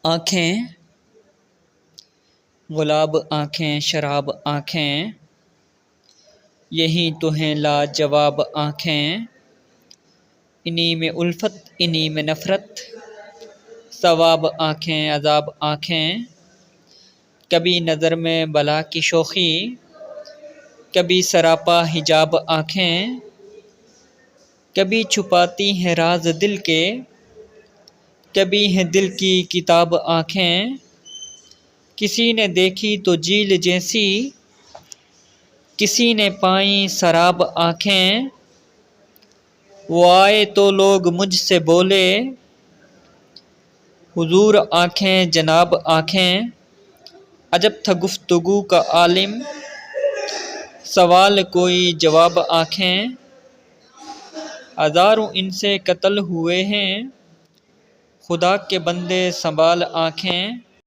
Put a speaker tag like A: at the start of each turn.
A: آنکھیں گلاب آنکھیں شراب آنکھیں، یہی تو ہیں لاجواب آنکھیں۔ انہی میں الفت انہی میں نفرت، ثواب آنکھیں عذاب آنکھیں۔ کبھی نظر میں بلا کی شوخی، کبھی سراپا حجاب آنکھیں۔ کبھی چھپاتی ہیں راز دل کے، کبھی ہیں دل کی کتاب آنکھیں۔ کسی نے دیکھی تو جھیل جیسی، کسی نے پائیں سراب آنکھیں۔ وہ آئے تو لوگ مجھ سے بولے، حضور آنکھیں جناب آنکھیں۔ عجب تھا گفتگو کا عالم، سوال کوئی جواب آنکھیں۔ ہزاروں ان سے قتل ہوئے ہیں، خدا کے بندے سنبھال آنکھیں۔